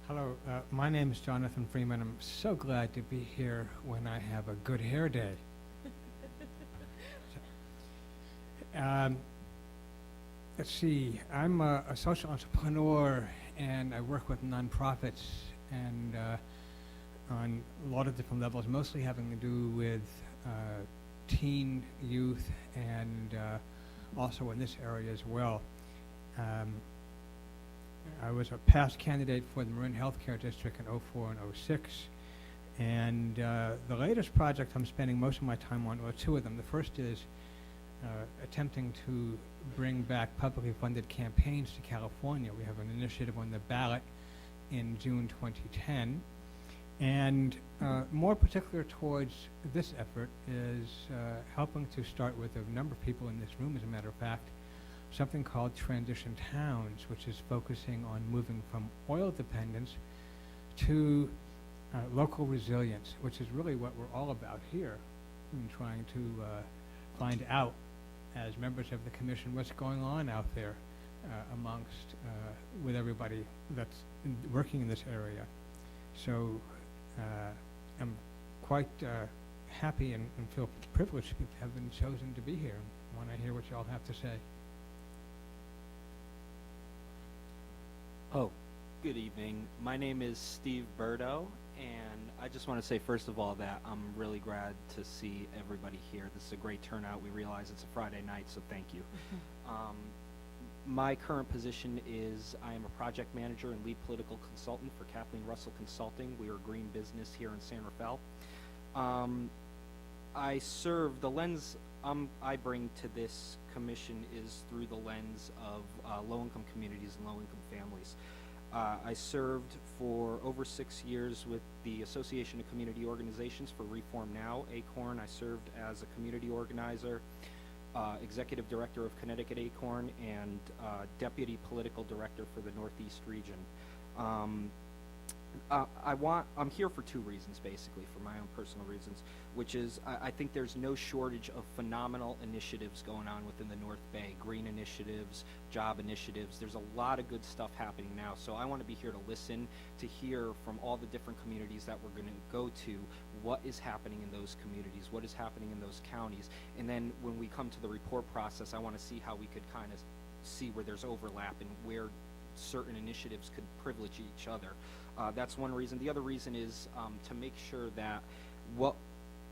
Hello, my name is Jonathan Freeman. I'm so glad to be here when I have a good hair day. Um, let's see, I'm a social entrepreneur and I work with nonprofits and on a lot of different levels, mostly having to do with teen youth and also in this area as well. Um, I was a past candidate for the Marin Healthcare District in '04 and '06, and the latest project I'm spending most of my time on, well, two of them. The first is attempting to bring back publicly funded campaigns to California. We have an initiative on the ballot in June 2010, and more particular towards this effort is helping to start with a number of people in this room, as a matter of fact, something called Transition Towns, which is focusing on moving from oil dependence to local resilience, which is really what we're all about here, in trying to find out, as members of the commission, what's going on out there amongst, with everybody that's working in this area. So I'm quite happy and feel privileged to have been chosen to be here. I want to hear what you all have to say. Oh, good evening. My name is Steve Burdo, and I just want to say, first of all, that I'm really glad to see everybody here. This is a great turnout. We realize it's a Friday night, so thank you. My current position is I am a project manager and lead political consultant for Kathleen Russell Consulting. We are a green business here in San Rafael. I serve, the lens I bring to this commission is through the lens of low-income communities and low-income families. I served for over 6 years with the Association of Community Organizations for Reform Now, ACORN. I served as a community organizer, executive director of Connecticut ACORN, and deputy political director for the Northeast region. I'm here for two reasons, basically, for my own personal reasons, which is I think there's no shortage of phenomenal initiatives going on within the North Bay, green initiatives, job initiatives. There's a lot of good stuff happening now, so I want to be here to listen, to hear from all the different communities that we're going to go to, what is happening in those communities, what is happening in those counties, and then when we come to the report process, I want to see how we could kind of see where there's overlap and where certain initiatives could privilege each other. That's one reason. The other reason is to make sure that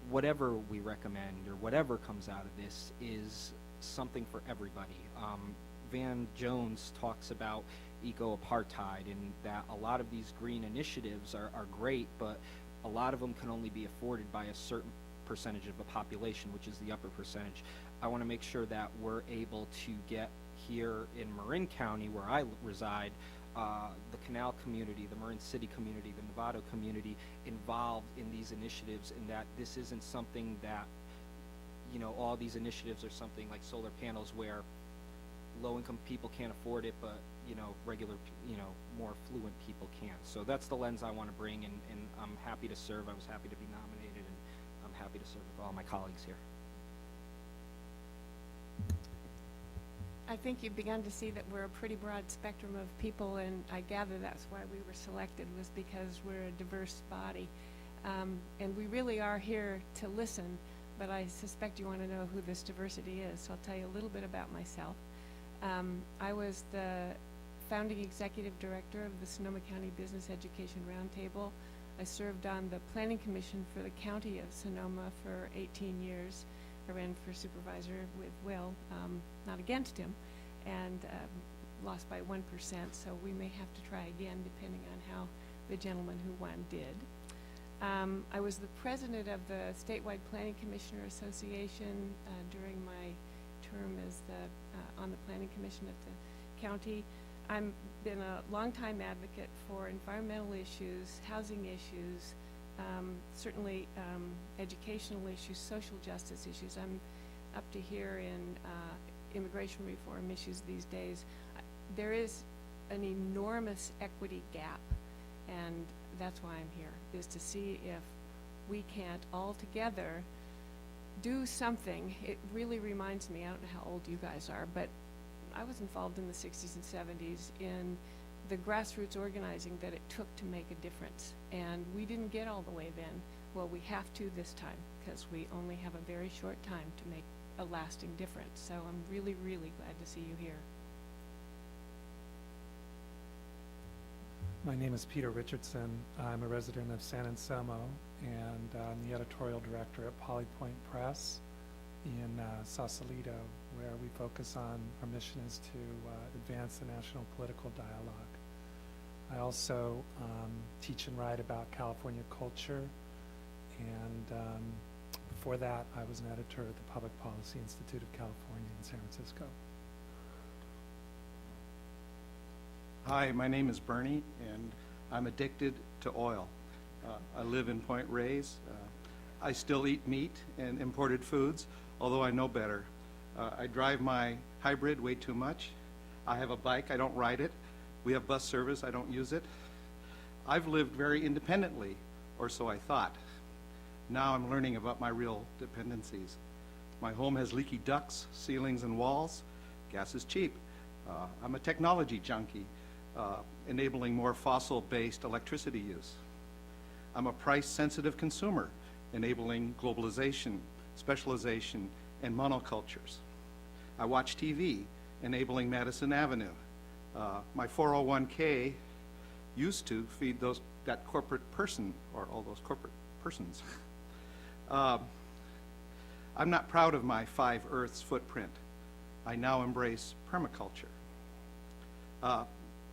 whatever we recommend or whatever comes out of this is something for everybody. Van Jones talks about eco-apartheid and that a lot of these green initiatives are great, but a lot of them can only be afforded by a certain percentage of the population, which is the upper percentage. I want to make sure that we're able to get here in Marin County, where I reside, the Canal community, the Marin City community, the Novato community involved in these initiatives, and that this isn't something that, you know, all these initiatives are something like solar panels where low-income people can't afford it, but, you know, regular, you know, more affluent people can. So that's the lens I want to bring, and I'm happy to serve. I was happy to be nominated, and I'm happy to serve with all my colleagues here. I think you've begun to see that we're a pretty broad spectrum of people, and I gather that's why we were selected, was because we're a diverse body. And we really are here to listen, but I suspect you want to know who this diversity is, so I'll tell you a little bit about myself. I was the founding executive director of the Sonoma County Business Education Roundtable. I served on the Planning Commission for the County of Sonoma for 18 years. I ran for supervisor with Will, not against him, and lost by 1%, so we may have to try again depending on how the gentleman who won did. I was the president of the Statewide Planning Commissioner Association during my term as on the Planning Commission at the county. I've been a longtime advocate for environmental issues, housing issues, certainly educational issues, social justice issues. I'm up to here in immigration reform issues these days. There is an enormous equity gap, and that's why I'm here, is to see if we can't all together do something. It really reminds me, I don't know how old you guys are, but I was involved in the 60s and 70s in the grassroots organizing that it took to make a difference. And we didn't get all the way then. Well, we have to this time, because we only have a very short time to make a lasting difference. So I'm really, really glad to see you here. My name is Peter Richardson. I'm a resident of San Anselmo, and I'm the editorial director at Polypoint Press in Sausalito, where we focus on, our mission is to advance the national political dialogue. I also teach and write about California culture, and before that I was an editor at the Public Policy Institute of California in San Francisco. Hi, my name is Bernie, and I'm addicted to oil. I live in Point Reyes. I still eat meat and imported foods, although I know better. I drive my hybrid way too much. I have a bike, I don't ride it. We have bus service, I don't use it. I've lived very independently, or so I thought. Now I'm learning about my real dependencies. My home has leaky ducts, ceilings, and walls. Gas is cheap. I'm a technology junkie, enabling more fossil-based electricity use. I'm a price-sensitive consumer, enabling globalization, specialization, and monocultures. I watch TV, enabling Madison Avenue. My 401k used to feed that corporate person, or all those corporate persons. I'm not proud of my 5 Earths footprint. I now embrace permaculture.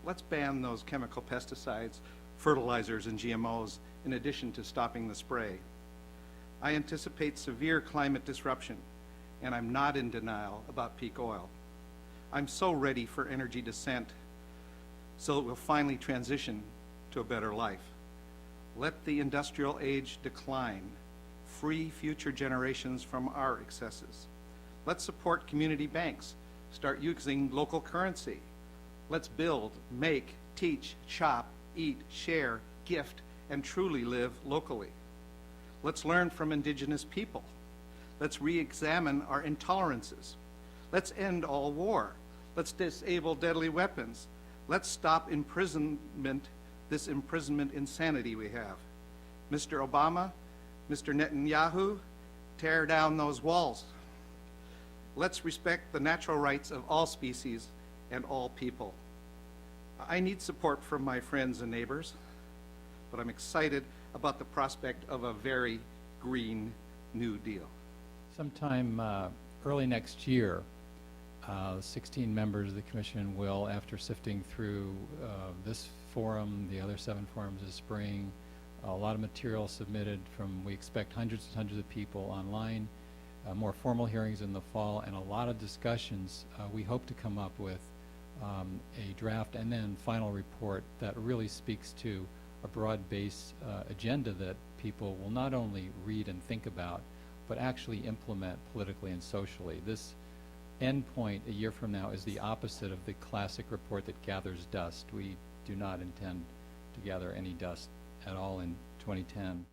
Let's ban those chemical pesticides, fertilizers, and GMOs in addition to stopping the spray. I anticipate severe climate disruption, and I'm not in denial about peak oil. I'm so ready for energy descent so that we'll finally transition to a better life. Let the industrial age decline. Free future generations from our excesses. Let's support community banks. Start using local currency. Let's build, make, teach, shop, eat, share, gift, and truly live locally. Let's learn from indigenous people. Let's re-examine our intolerances. Let's end all war. Let's disable deadly weapons. Let's stop imprisonment, this imprisonment insanity we have. Mr. Obama, Mr. Netanyahu, tear down those walls. Let's respect the natural rights of all species and all people. I need support from my friends and neighbors, but I'm excited about the prospect of a very green New Deal. Sometime early next year, 16 members of the Commission will, after sifting through this forum, the other 7 forums this spring, a lot of material submitted from, we expect hundreds and hundreds of people online, more formal hearings in the fall, and a lot of discussions. We hope to come up with a draft and then final report that really speaks to a broad-based agenda that people will not only read and think about, but actually implement politically and socially. This end point a year from now is the opposite of the classic report that gathers dust. We do not intend to gather any dust at all in 2010.